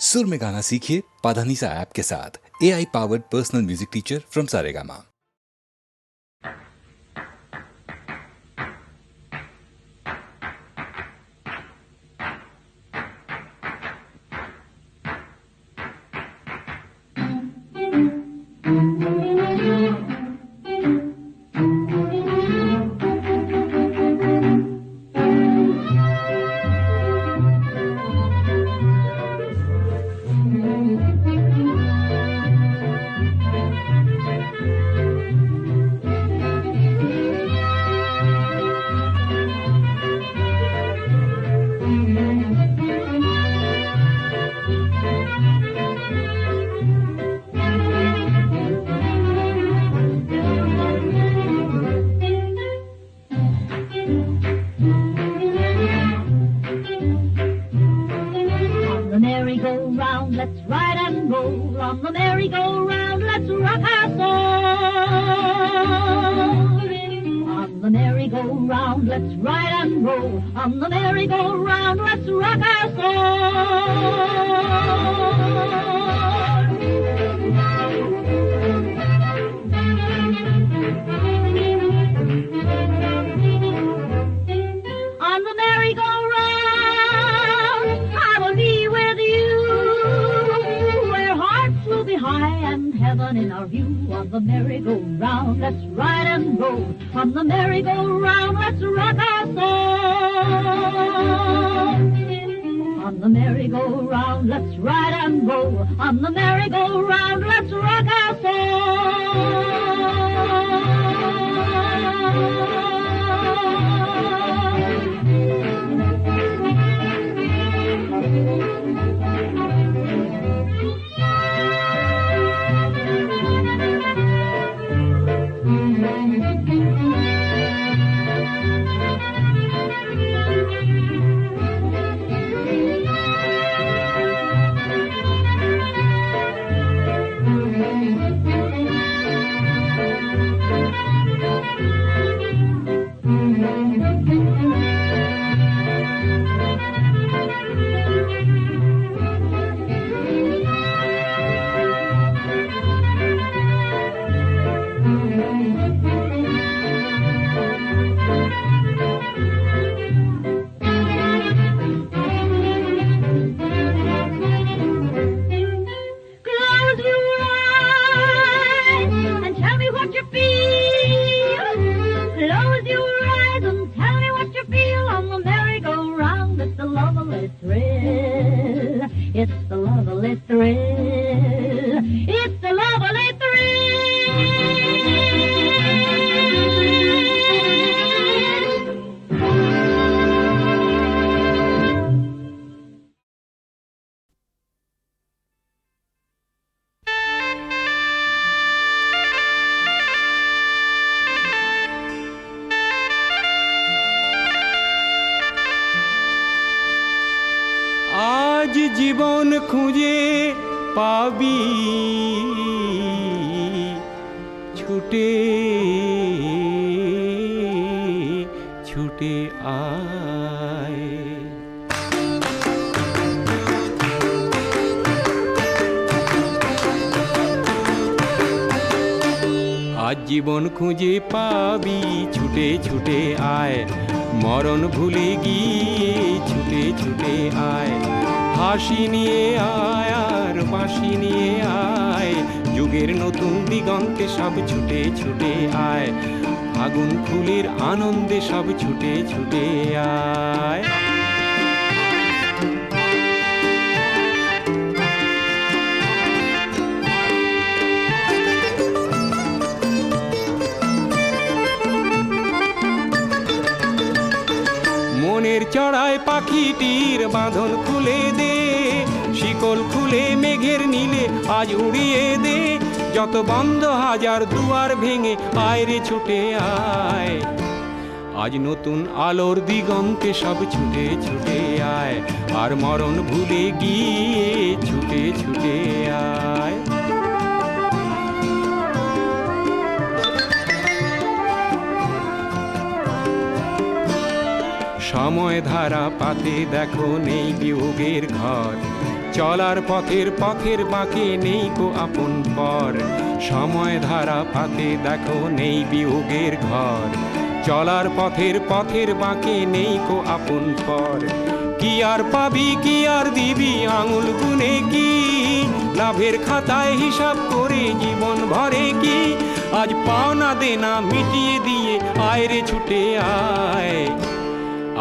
सुर में गाना सीखिए पाधानीसा ऐप के साथ। AI powered personal music teacher from Saregama. Merry-go-round, let's ride and roll. On the merry-go-round, let's rock our soul. On the merry-go-round, let's ride and roll. On the merry-go-round, let's rock our soul. On the merry-go-round, I will be with you, where hearts will be high and heaven in our view. On the merry-go-round, let's ride and roll. On the merry-go-round, let's rock our soul. On the merry-go-round, let's ride and roll. On the merry-go-round, let's rock our It's the lovely thrill. It's the lovely আজ জীবন খুঁজে পাবি ছুটে ছুটে আয়। আজ জীবন খুঁজে পাবি ছুটে ছুটে আয়, মরণ ভুলে গিয়ে ছুটে ছুটে আয়। হাসি নিয়ে আয় আর বাঁশি নিয়ে আয়, যুগের নতুন দিগন্তে সব ছুটে ছুটে আয়। আগুন ফুলের আনন্দে সব ছুটে ছুটে আয়। মনের চড়ায় পাখিটির বাঁধন খুলে দে, শিকল খুলে মেঘের নীলে আজ উড়িয়ে দে। যত বন্ধ হাজার দুয়ার ভেঙে আয় রে ছুটে আয়। আজ নতুন আলোর দিগন্তে সব ছুটে ছুটে আয়, আর মরণ ভুলে গিয়ে ছুটে ছুটে আয়। সময় ধারা পাতে দেখো নেই বিয়োগের ঘর, চলার পথের বাঁকে নেই কো আপন পর, সময় ধারা পাতে দেখো নেই বিয়োগের ঘর। চলার পথের বাঁকে নেই কো আপন পর, কি আর পাবি কি আর দিবি আঙুল গুনে কি, লাভের খাতায় হিসাব করে জীবন ভরে কি, আজ পাওনা দেনা মিটিয়ে দিয়ে আয় রে ছুটে আয়,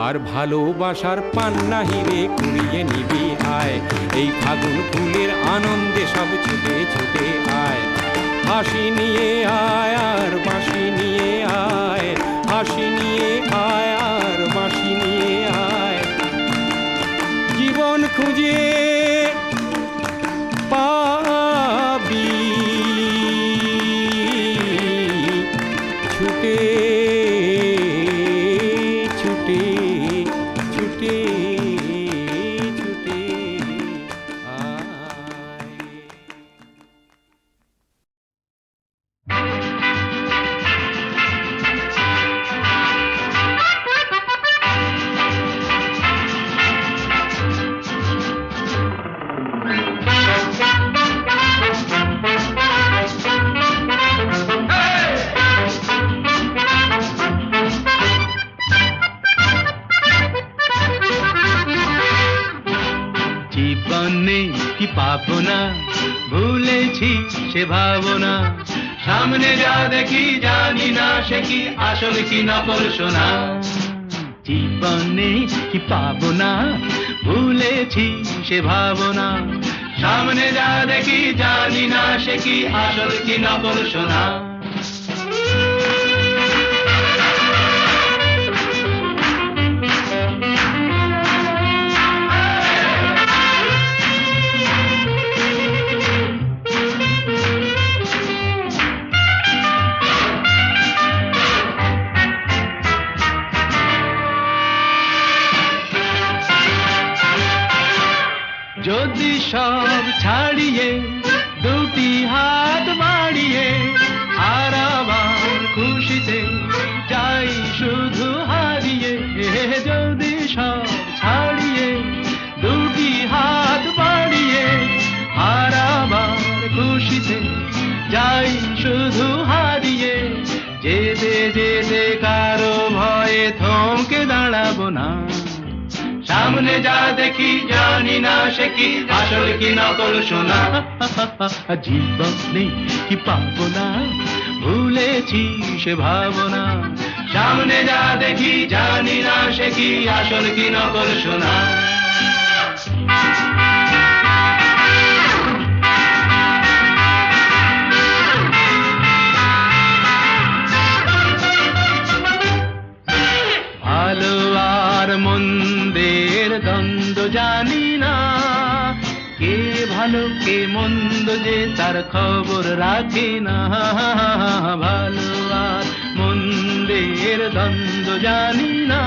আর ভালোবাসার পান্না হিরে কুড়িয়ে নিবি আয়, এই ফাগুন ফুলের আনন্দে সব ছুটে ছুটে আয়। হাসি নিয়ে আয় আর বাঁশি নিয়ে আয়, হাসি নিয়ে আয় আর বাঁশি নিয়ে আয়, জীবন খুঁজে পাবি ছুটে ছুটে ছুটে ছুটে আয়। জীবনে কি পাবো না, ভুলেছি সে ভাবনা, সামনে যা দেখি জানি না সে কি আসল কি নকল সোনা। জীবনে কি পাবো না, ভুলেছি সে ভাবনা, সামনে যা দেখি জানি না সে কি আসল কি নকল সোনা। যদি সব ছাড়িয়ে দুটি হাত বাড়িয়ে আর আবার খুশিতে যাই শুধু হারিয়ে, যদি সব ছাড়িয়ে দুটি হাত বাড়িয়ে আর আবার খুশিতে যাই শুধু হারিয়ে, যেতে যেতে কারো ভয়ে থমকে দাঁড়াবো না, সামনে যা দেখি জানি না সে কি আসল কি নকল সোনা। জীবনে কি পাবো না, ভুলেছি সে ভাবনা, সামনে যা দেখি জানি না সে কি আসল কি নকল সোনা। ভালো আর মন্দের দ্বন্দ্ব জানি না, কে ভালো কে মন্দ যে তার খবর রাখে না। ভালো আর মন্দের দ্বন্দ্ব জানি না,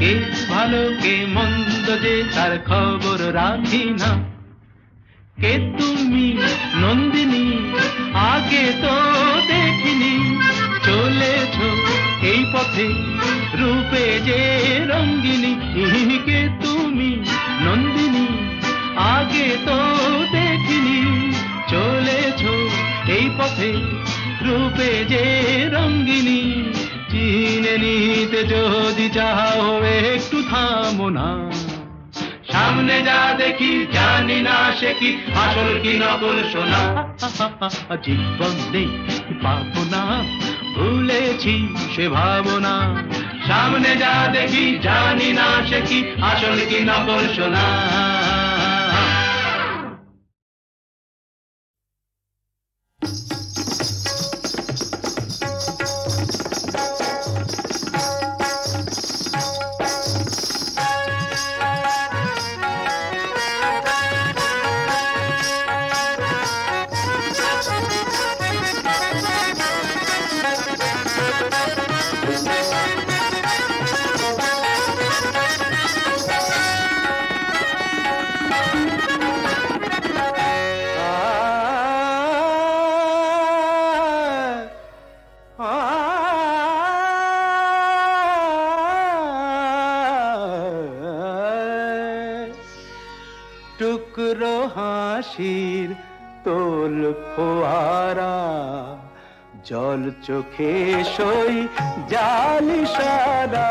কে ভালো কে মন্দ যে তার খবর রাখি না। কে তুমি নন্দিনী আগে তো দেখিনি, চলেছো এই পথে রূপে যে রঙ্গিনী। কে তুমি নন্দিনী আগে তো দেখিনি, চলেছো এই পথে রূপে যে রঙ্গিনী। চিনে নিতে যদি চাও একটু থামো না, সামনে যা দেখি জানি না সে কি আসল কি নকল সোনা। জীবনে পাবো না, ভুলেছি সে ভাবনা, সামনে যা দেখি জানি না সে কি আসল কি নকল সোনা। টুকরো হাসির তোল ফোয়ারা, জল চোখে সই জালি সারা,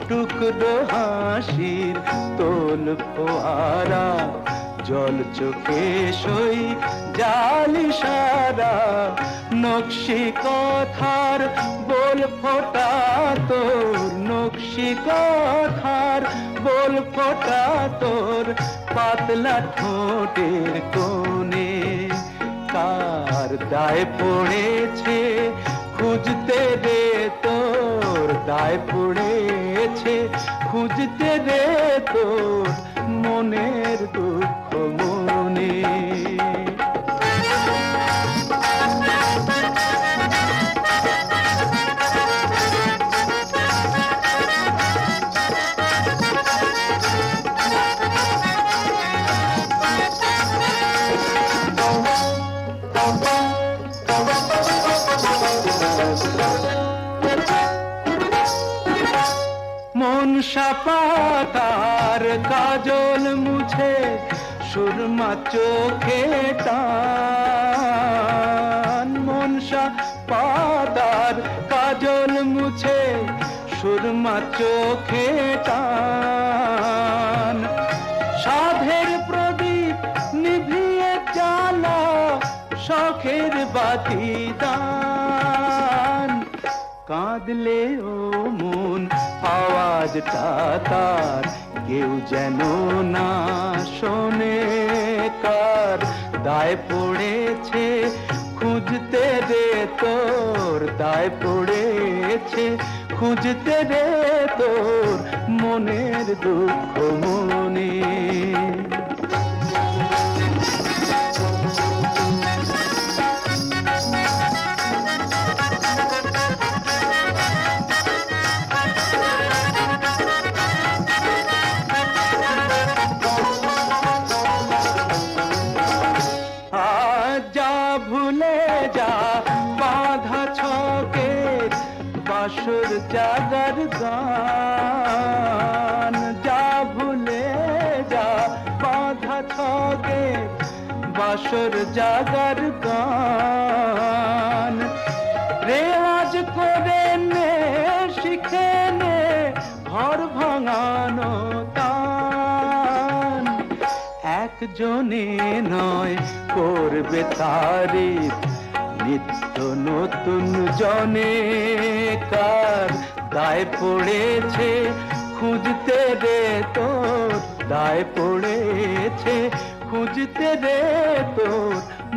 টুকরো হাসির তোল ফোয়ারা, জল চোখে সই জালি সারা, নকশি কথার বল ফোটা তোর, নকশি কথার বল ফোটা তোর, পাতলা ঠোঁটের কোণে কার দায় পড়েছে খুঁজতে রে তোর, দায় পড়েছে খুঁজতে রে তোর মনের দুঃখ মনে। মনসা পাতার কাজল মুছে সুরমা চোখে টান, মনসা পাতার কাজল মুছে সুরমা চোখে টান, সাধের প্রদীপ নিভিয়ে জ্বালা শখের বাতি দান, কাঁদলে ও মন আওয়াজটা তার কেউ যেন না শোনে, কার দায় পড়েছে খুঁজতে রে তোর, দায় পড়েছে খুঁজতে রে তোর মনের দুঃখ মনে। বাসর জাগার গান, যা ভুলে যা বাঁধা ছকে বাসর জাগার গান, রেওয়াজ করে নে শিখে নে ঘর ভাঙানো তান, একজনে নয় করবে তারিফ নিত্য নতুন জনে, কার দায় পড়েছে খুঁজতে রে তোর, দায় পড়েছে খুঁজতে রে তোর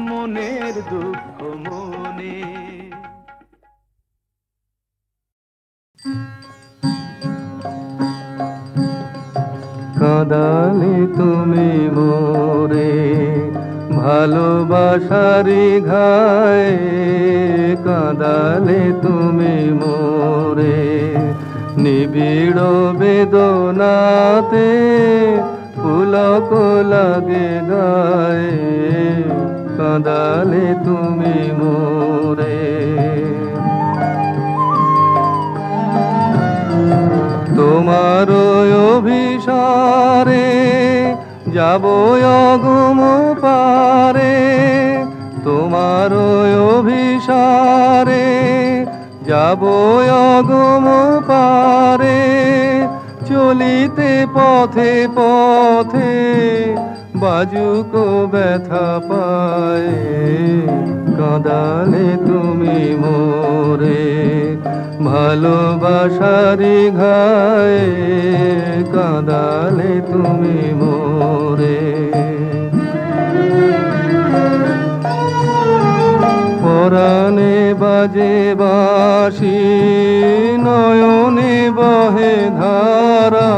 মনের দুঃখ মনে। কাঁদালে তুমি মোরে ভালোবাসারি ঘায়ে, কাঁদালে তুমি মোরে নিবিড় বেদনাতে, পুলক লাগে গায়ে, কাঁদালে তুমি মোরে। তোমার অভিসারে যাব অগুম পারে, তোমার অভিসারে যাব অগুম পারে, চলিতে পথে পথে বাজুক ব্যথা পায়, কাঁদালে তুমি মোরে ভালোবাসারি ঘায়ে, কাঁদালে তুমি মোরে। পরাণে বাজে বাঁশি নয়নে বহে ধারা,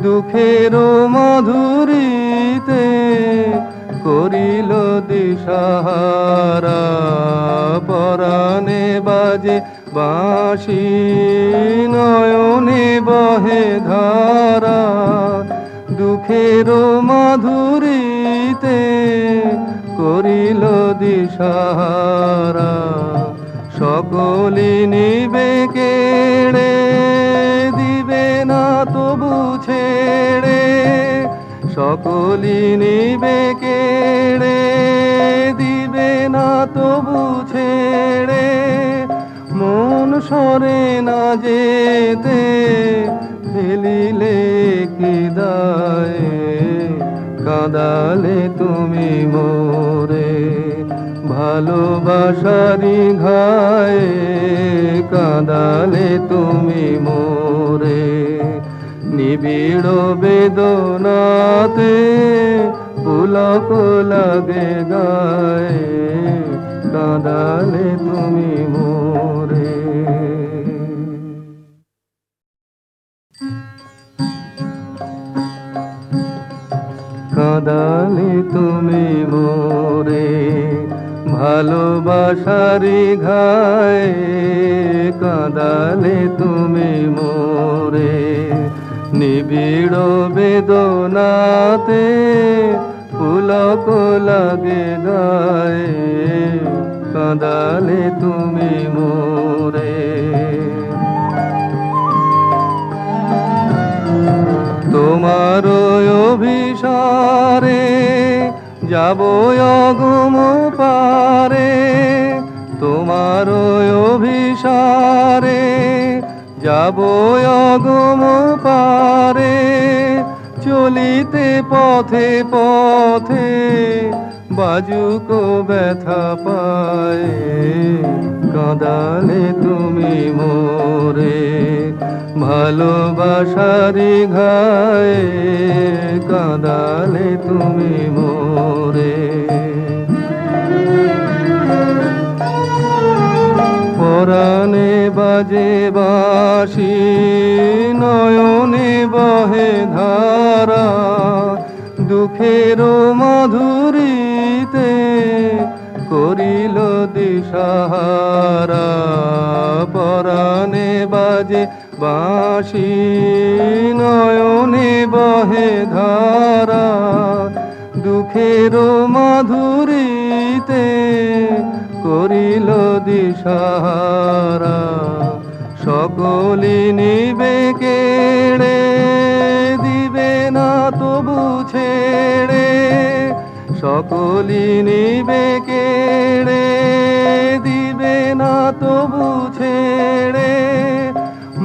দুঃখের মাধুরীতে করিল দিশাহারা, পরাণে বাজে বাঁশি নয়নে বহে ধারা, দুঃখের মাধুরীতে করিল দিশাহারা, সকলি নিবে কেড়ে দিবে না তবু ছেড়ে, সকলি নিবে কেড়ে, দিবে না তবু ছেড়ে, মন সরে না যেতে, ফেলিলে কি দায়, কাঁদালে তুমি মোরে, ভালোবাসারি ঘায়ে, কাঁদালে তুমি মোরে, নিবিড় বেদনাতে পুলক লাগে গায়ে, কাঁদালে তুমি মোরে। কাঁদালে তুমি মোরে, ভালোবাসারি ঘায়ে, কাঁদালে তুমি মোরে, নিবিড় বেদনাতে পুলক লাগে গায়ে, কাঁদালে তুমি মোরে। তোমার অভিসারে যাব অগুম পারে, তোমার অভিসারে যাব অগুম পারে, চলিতে পথে পথে বাজুক ব্যথা পায়, কাঁদালে তুমি মোরে, ভালোবাসারি ঘায়ে, কাঁদালে তুমি মোরে। পরাণে বাজে বাঁশি, নয়নে বহে ধারা, দুঃখের মাধুরীতে করিল দিশাহারা, পরাণে বাজে বাঁশি, নয়নে বহে ধারা, দুঃখের মাধুরীতে করিল দিশাহারা, সকলি নিবে কেড়ে, দিবে না তবু ছেড়ে, সকলি নিবে কেড়ে, দিবে না তবু ছেড়ে,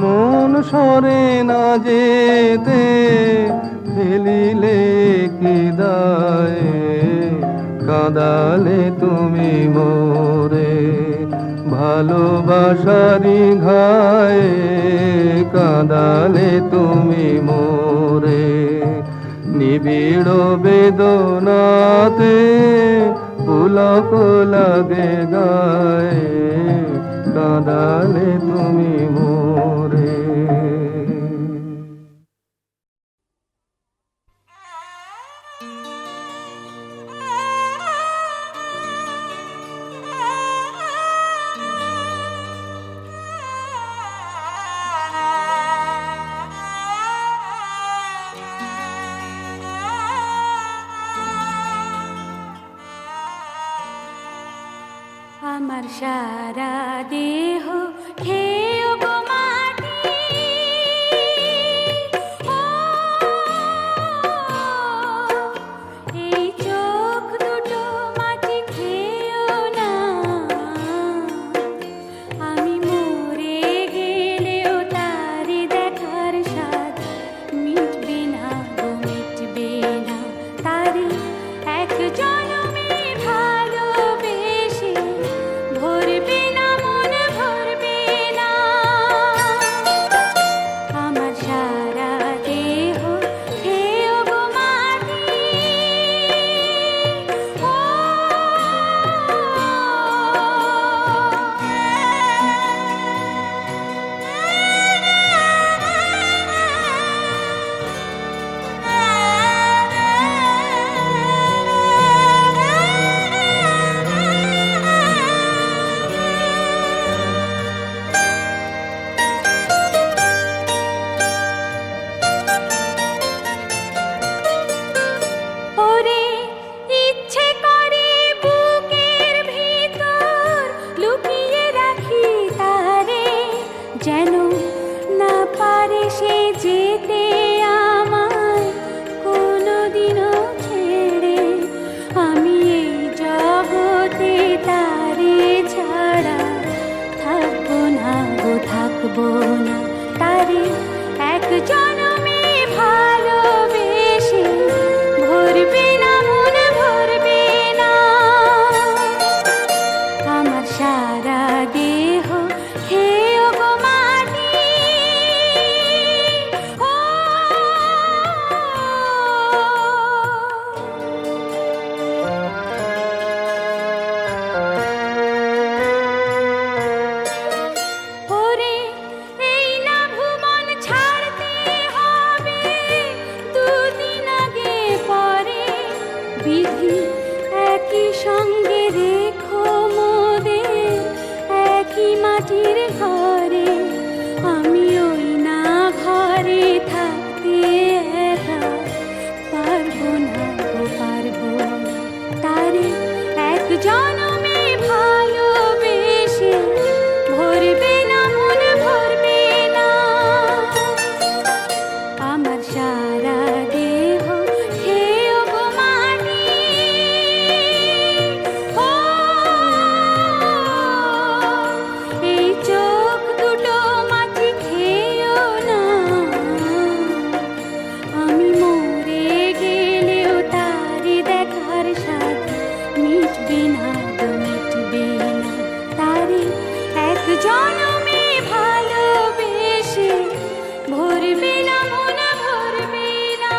মন সরে না যেতে, ফেলিলে কি দায়, কাঁদালে তুমি মোরে, ভালোবাসারি ঘায়ে, কাঁদালে তুমি মোরে, নিবিড় বেদনাতে পুলক লাগে গায়ে, কাঁদালে তুমি মোরে। আমার সারা দেহ খেয়ে গো মাটি, ও এই চোখ দুটো মাটি খেয়েও না, আমি মরে গেলেও তারি দেখার স্বাদ মিটবে না গো, মিটবে না, তারি এক জনমে ভালোবেসে ভরবে না, মন ভরবে না, আমার সারা দেহ খেয়েও গো মাটি, ও বিধি একই সঙ্গে রেখো মোদের একই মাটির ঘরে, আমি ওই না ঘরে থাকতে একা পারবো না গো পারবো তারে এক জনমে ভালোবেসে ভরবে না মন ভরবে না আমার সারা দেহ খেয়েও গো মাটি ও এই চোখ দুটো মাটি খেয়েও না আমি মরে গেলেও তারে দেখার স্বাদ মিটবে না গো মিটবে না তারে এক জনমে ভালোবেসে ভরবে না মন ভরবে না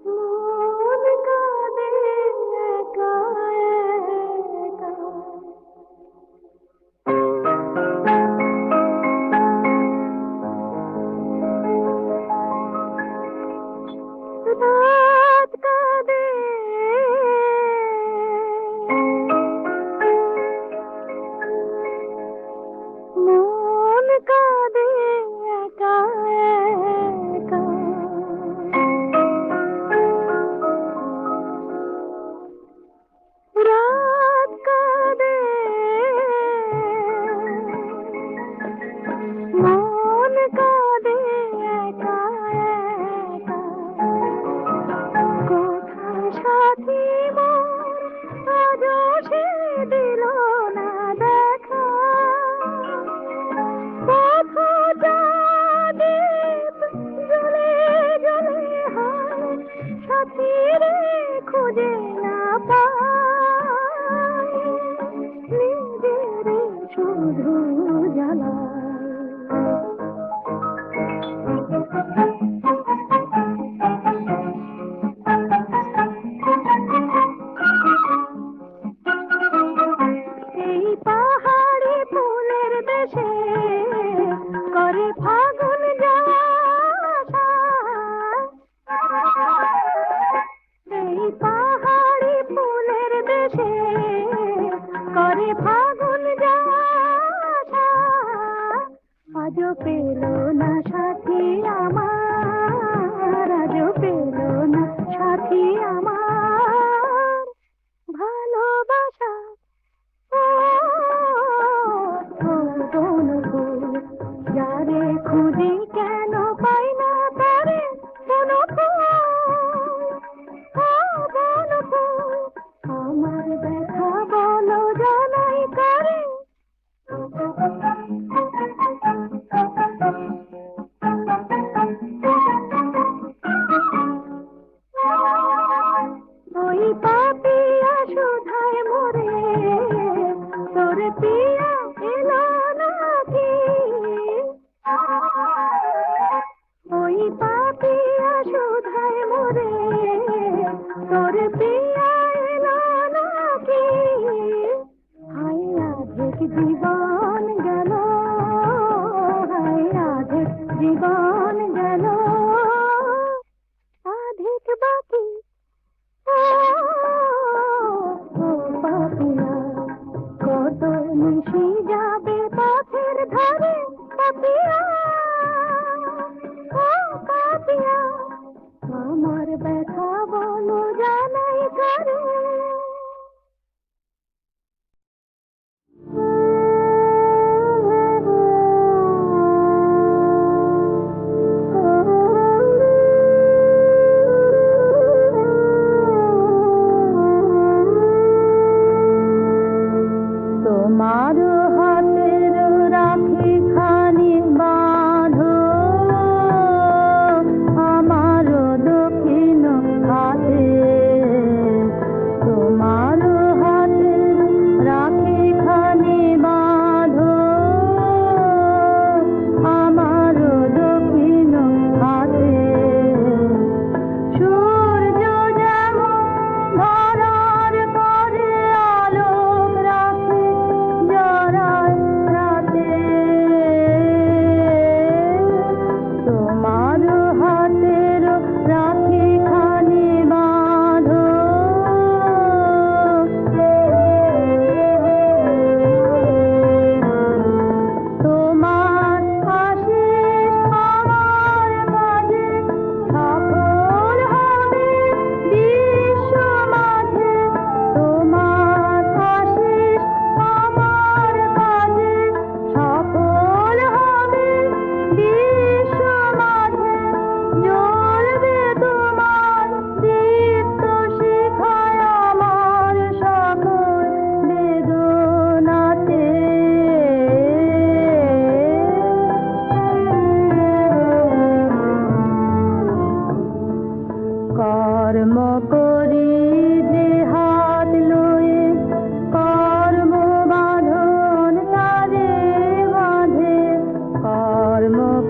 মন কাঁদে একা একা রাত কাঁদে মন কাঁদে একা একা রাত কাঁদে মন কাঁদে একা একা কোথায় সাথী মোর আজও সে দিল না দেখা পথ দীপ জ্বলে জ্বলে হয় সাথী রে খুঁজে না পায় নিজের শুধু জ্বালায় এই পাহাড়ি ফুলের দেশে করে ফাগুন যাওয়া এই পাহাড়ি ফুলের দেশে করে ফাগুন যাওয়া আজও পেল না সাথী আমার আজও পেল না সাথী আমার ভালোবাসা যারে খুঁজি কেন পাই না তারে আমার ব্যথা বলো জানাই করে ওই পাপিয়া সুধায় মরে তোর পিয়া এলো নাকি ওই পাপিয়া সুধায় মরে তোর পিয়া এলো নাকি হায় আধেক জীবন গেল হায় আধেক জীবন গেল আধেক বাকি পাপিয়া কত মিশি যাবে পথের ধারে পাপিয়া ও পাপিয়া আমার ব্যথা বলো জানাই করে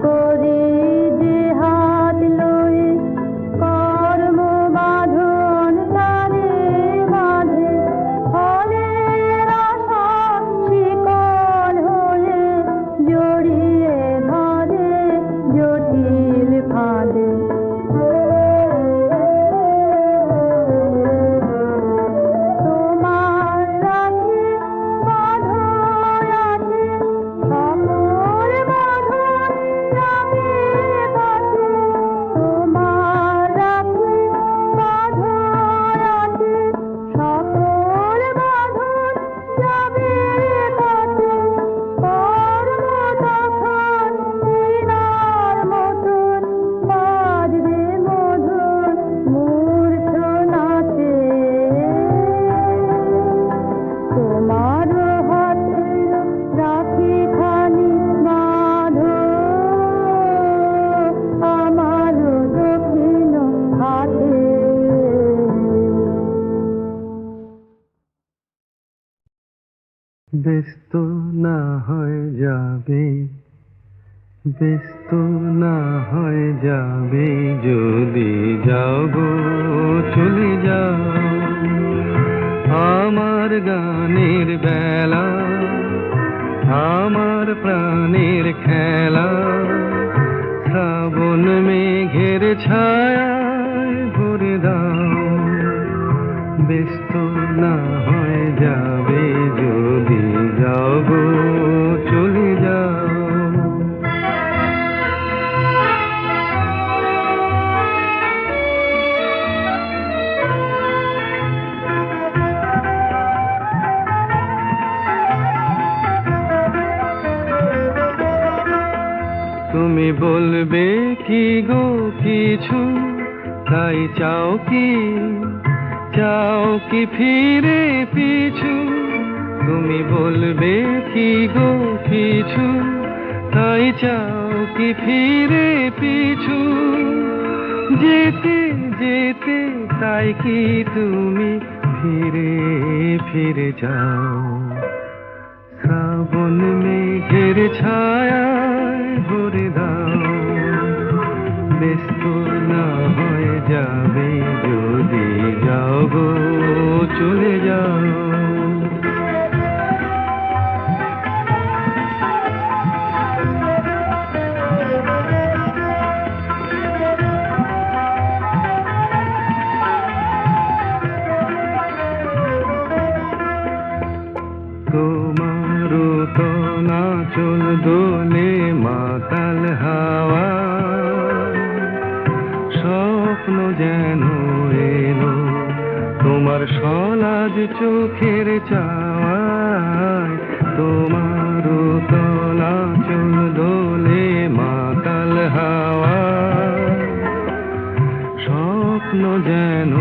করি যে হাত লয়ে কর্ম বাঁধন তারে বাঁধে ফলের আশা শিকল হয়ে জড়িয়ে ধরে জটিল ফাঁদে তোমার রাখি বাঁধন আছে সকল বাঁধন যাবে কাছে তোমার রাখি বাঁধন আছে সকল বাঁধন যাবে কাছে কর্ম তখন দিনার মতন বাজবে মধুর মূর্ছনাতে তোমার হাতের রাখি খানি বাঁধো আমার দক্ষিণ হাতে ব্যস্ত না হয়ে যাবে, ব্যস্ত না হয়ে যাবে, যদি যাও গো চলে যাও আমার গানের বেলা, আমার প্রাণের খেলা, শ্রাবণ মেঘের ছায়ায় ভরে দাও। ব্যস্ত না হয়ে যাবে, যদি যাও গো চলে যাও। তুমি বলবে কি গো কিছু, তাই চাও কি, চাও কি ফিরে পিছু? তুমি বলবে কি গো কিছু, তাই চাও কি ফিরে পিছু? যেতে যেতে তাই কি তুমি ফিরে ফিরে যাও? শ্রাবণ মেঘের ছায়ায় ভরে দাও। ব্যস্ত না হয়ে যাবে, যদি যাও গো চলে যাও। তোমারও তো নাচল দোলে মাতাল হাওয়া, স্বপ্ন যেন এলো তোমার সলাজ চোখের চাওয়ায়। তোমারও তো নাচল দোলে মাতাল হাওয়া, স্বপ্ন যেন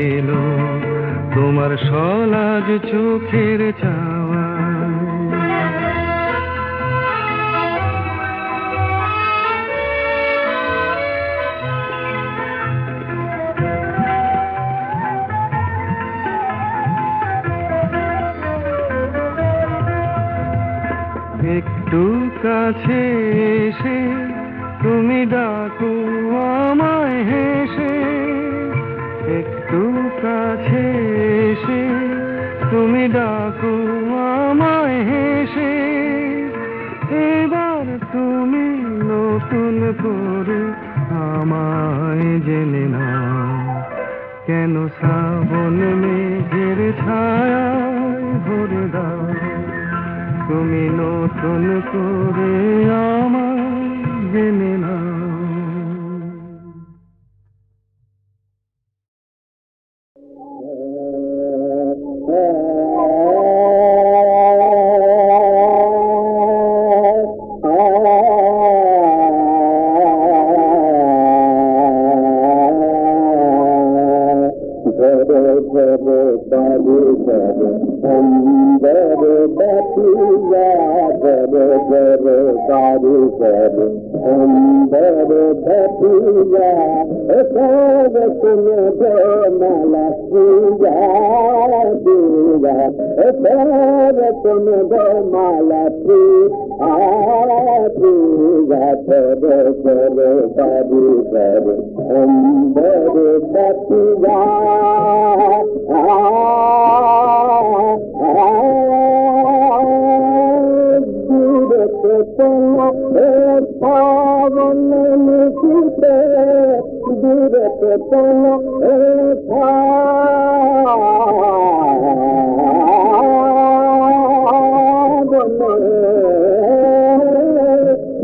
এলো তোমার সলাজ চোখের চাওয়া। একটু কাছে এসে তুমি ডাকো আমায় হেসে, একটু কাছে এসে তুমি ডাকো আমায় হেসে। এবার তুমি নতুন করে আমায় জেনে নাও, কেন শ্রাবণ মেঘের ছায়ায় ভরে দাও। তুমি নতুন করে আমায় জেনে নাও। Om भतीजा सब तुम जो माला पूजा पूजा सब तुम जो माला पूजा करो करो बाबू करो अंबर भतीजा पावन निकलते दूरत पावन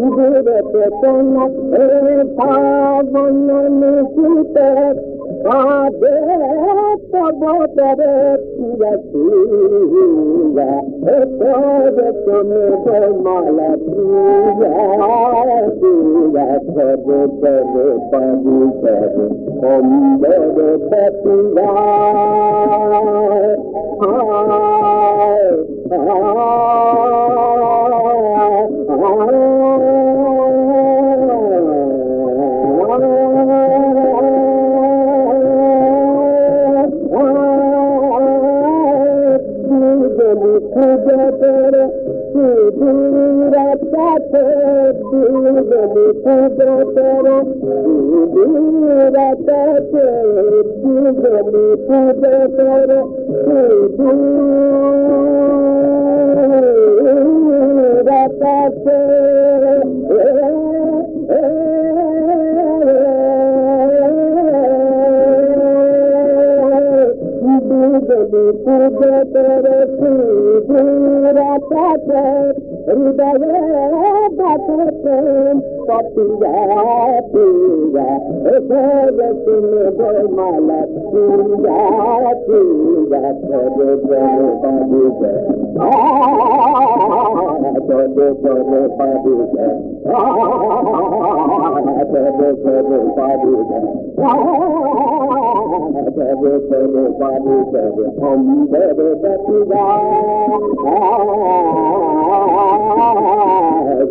दूरत पावन निकलते आदे तब तेरे पूजा तुम माला पूजा पूजा करो करो पानी करो अंबर पतिया पूजा करो पूजा करो पूजा हृदय पतिया पूजा तुम माला पूजा पूजा करो करो बाबू करो करो बाबू करो करो बाबू करो करो बाबू करो अंबर बतिया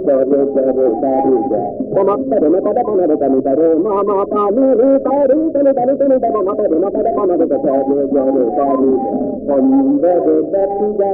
करो करो बाबू मामा पानी तारी तनी तनी तनी मामा पद अंबर बतिया